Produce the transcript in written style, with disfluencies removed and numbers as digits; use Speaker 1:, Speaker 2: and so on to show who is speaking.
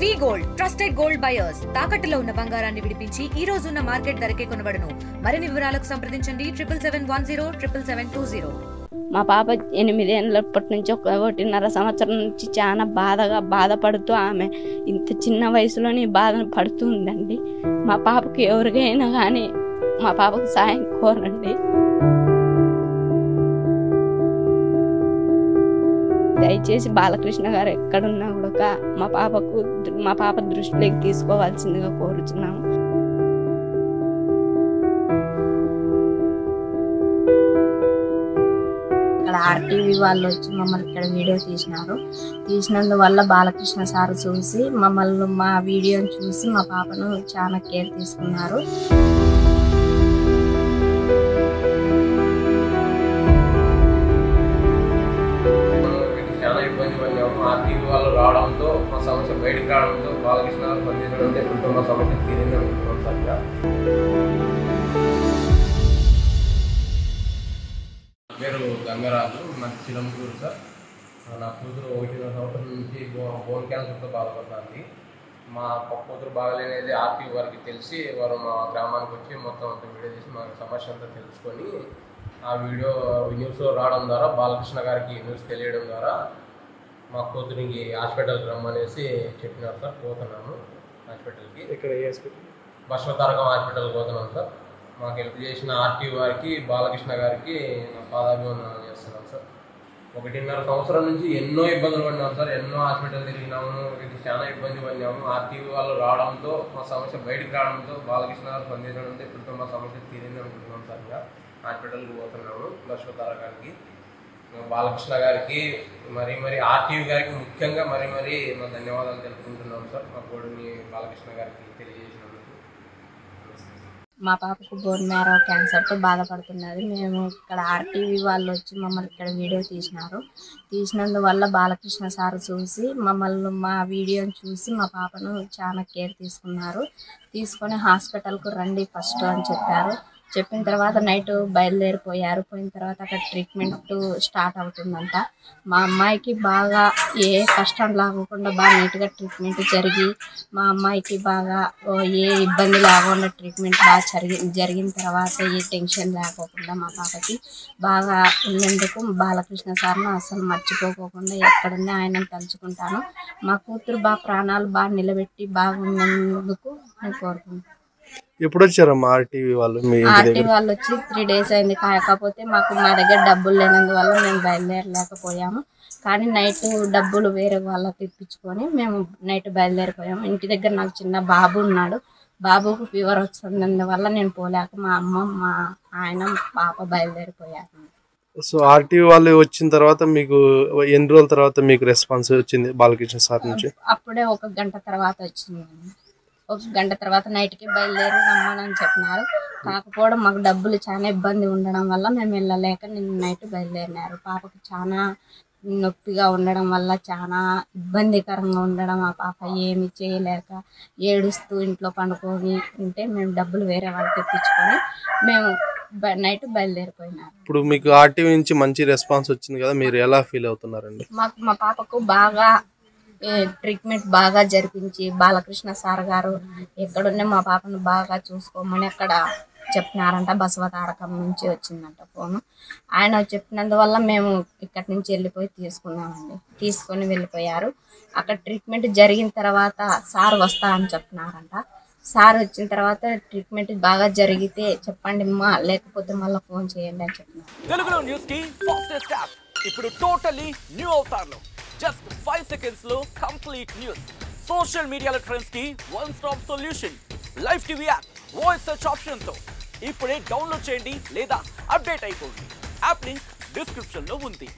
Speaker 1: వి gold trusted gold buyers తాకట్టులో ఉన్న బంగారాన్ని విడిపించి ఈ రోజు ఉన్న మార్కెట్ ధరకే కొనబడును. మరిన్ని వివరాలకు సంప్రదించండి 77107720.
Speaker 2: మా పాప 8 ఏళ్ళప్పటి నుంచి 1.5 సంవత్సరం నుంచి చాలా బాధపడుతూ ఆమె ఇంత చిన్న వయసులోనే బాధ పడుతూ ఉందండి. మా పాపకి ఎవరికైనా కానీ మా పాపకు సాయం కోరండి. దయచేసి బాలకృష్ణ గారు ఎక్కడున్నా కూడా మా పాప దృష్టిలోకి తీసుకోవాల్సిందిగా కోరుచున్నాము.
Speaker 3: ఇక్కడ ఆర్టీవీ వాళ్ళు వచ్చి మమ్మల్ని ఇక్కడ వీడియో తీసినందువల్ల బాలకృష్ణ సార్ చూసి మమ్మల్ని మా వీడియోని చూసి మా పాపను చాలా కేర్ తీసుకున్నారు.
Speaker 4: చాలా ఇబ్బంది పడినాము. ఆర్టీవీ వాళ్ళు రావడంతో మా సమస్య బయటకు రావడంతో బాలకృష్ణ గారు పనిచేయడంతో ఇప్పుడు మా సమస్య తీరింది అనుకుంటున్నాం సరిగ్గా. పేరు గంగరాజు, నాకు చిలంకూరు సార్. నా కూతురు 1.5 సంవత్సరం నుంచి బోన్ క్యాన్సర్తో బాధపడుతుంది. మా కూతురు బాగలేనేది ఆర్టీవీ వారికి తెలిసి వారు మా గ్రామానికి వచ్చి మొత్తం వీడియో చేసి మా సమస్య అంతా తెలుసుకొని ఆ వీడియో న్యూస్లో రావడం ద్వారా బాలకృష్ణ గారికి న్యూస్ తెలియడం ద్వారా మా కూతురికి హాస్పిటల్కి రమ్మనేసి చెప్పినారు సార్. పోతున్నాము హాస్పిటల్కి. ఇక్కడ ఏ హాస్పిటల్? బసవతారకం హాస్పిటల్కి పోతున్నాం సార్. మాకు హెల్ప్ చేసిన ఆర్టీవీ వారికి బాలకృష్ణ గారికి పాదాభివందనాలు చేస్తున్నాం సార్. 1.5 సంవత్సరం నుంచి ఎన్నో ఇబ్బందులు పడినాం సార్. ఎన్నో హాస్పిటల్ తిరిగినాము. ఇది చాలా ఇబ్బంది పడినాము. ఆర్టీవీ వాళ్ళు రావడంతో మా సమస్య బయటకు రావడంతో బాలకృష్ణ గారు పనిచేయడంతో ఇప్పుడు మా సమస్య తీరింది అనుకుంటున్నాం సార్. హాస్పిటల్కి పోతున్నాము బసవతారకానికి. బాలకృష్ణ గారికి మరి ఆర్టీవీ గారికి ముఖ్యంగా మరి మా ధన్యవాదాలు తెలుపుకుంటున్నాం సార్. మా కోడిని బాలకృష్ణ గారికి తెలియజేసినందుకు.
Speaker 3: మా పాపకు బోన్ మ్యారో క్యాన్సర్తో బాధపడుతున్నది. మేము ఇక్కడ ఆర్టీవీ వాళ్ళు వచ్చి మమ్మల్ని ఇక్కడ వీడియో తీసినందువల్ల బాలకృష్ణ సార్ చూసి మమ్మల్ని మా వీడియోని చూసి మా పాపను చాలా కేర్ తీసుకొని హాస్పిటల్కు రండి ఫస్ట్ అని చెప్పారు. చెప్పిన తర్వాత నైట్ బయలుదేరిపోయారు. పోయిన తర్వాత అక్కడ ట్రీట్మెంట్ స్టార్ట్ అవుతుందంట. మా అమ్మాయికి బాగా ఏ కష్టం లేకుండా బాగా నీట్గా ట్రీట్మెంట్ జరిగి మా అమ్మాయికి బాగా ఏ ఇబ్బంది లేకుండా ట్రీట్మెంట్ బాగా జరిగిన తర్వాత ఏ టెన్షన్ లేకోకుండా మా పాపకి బాగా ఉన్నందుకు బాలకృష్ణ సార్ను అసలు మర్చిపోకుండా ఎక్కడున్నా ఆయనను తలుచుకుంటాను. మా కూతురు బాగా ప్రాణాలు బాగా నిలబెట్టి బాగున్నందుకు నేను కోరుకుంటాను.
Speaker 5: ఎప్పుడు వచ్చారమ్మా ఆర్టీవీ వాళ్ళు?
Speaker 3: ఆర్టీవీ వాళ్ళు వచ్చి 3 days అయింది. కాకపోతే మా దగ్గర డబ్బులు లేనందువల్ల మేము బయలుదేరలేకపోయాము. కానీ నైట్ డబ్బులు వేరే వాళ్ళకి తెప్పించుకొని మేము నైట్ బయలుదేరిపోయాము. ఇంటి దగ్గర నాకు చిన్న బాబు ఉన్నాడు. బాబుకు ఫీవర్ వచ్చినందువల్ల నేను పోలేక మా అమ్మ మా ఆయన పాప బయలుదేరిపోయారు.
Speaker 5: సో ఆర్టీవీ వాళ్ళు వచ్చిన తర్వాత మీకు ఎన్ని రోజుల తర్వాత మీకు రెస్పాన్స్ వచ్చింది బాలకృష్ణ సార్ నుంచి?
Speaker 3: అప్పుడే 1 గంట తర్వాత వచ్చింది. 1 గంట తర్వాత నైట్కి బయలుదేరి రమ్మని చెప్పినారు. కాకపోవడం మాకు డబ్బులు చాలా ఇబ్బంది ఉండడం వల్ల మేము వెళ్ళలేక నిన్న నైట్ బయలుదేరినారు. పాపకు చాలా నొప్పిగా ఉండడం వల్ల చాలా ఇబ్బందికరంగా ఉండడం ఆ పాప ఏమి చేయలేక ఏడుస్తూ ఇంట్లో పండుకొని ఉంటే మేము డబ్బులు వేరే వాళ్ళు తెప్పించుకొని మేము నైట్ బయలుదేరిపోయినారు.
Speaker 5: ఇప్పుడు మీకు ఆర్టీవీ నుంచి మంచి రెస్పాన్స్ వచ్చింది కదా, మీరు ఎలా ఫీల్ అవుతున్నారండి?
Speaker 3: మాకు మా పాపకు బాగా ట్రీట్మెంట్ బాగా జరిపించి బాలకృష్ణ సార్ గారు ఎక్కడున్నా మా పాపను బాగా చూసుకోమని అక్కడ చెప్పినారంట. బసవతారకం నుంచి వచ్చిందంట ఫోను. ఆయన చెప్పినందువల్ల మేము ఇక్కడి నుంచి వెళ్ళిపోయి తీసుకొని వెళ్ళిపోయారు. అక్కడ ట్రీట్మెంట్ జరిగిన తర్వాత సార్ వస్తా అని చెప్పినారంట. సార్ వచ్చిన తర్వాత ట్రీట్మెంట్ బాగా జరిగితే చెప్పండి అమ్మా, లేకపోతే మళ్ళీ ఫోన్ చేయండి అని చెప్పినారు.
Speaker 6: తెలుగులో న్యూస్ కి ఫాస్టెస్ట్ యాప్ ఇప్పుడు టోటల్లీ న్యూ అవతార్లో జస్ట్ 5 seconds లో కంప్లీట్ న్యూస్. సోషల్ మీడియాలో ట్రెండ్స్ కి one stop solution. Live TV app voice search option తో ఇప్పుడే డౌన్లోడ్ చేయండి లేదా అప్డేట్ అయిపోండి. యాప్ లింక్ డిస్క్రిప్షన్ లో ఉంది.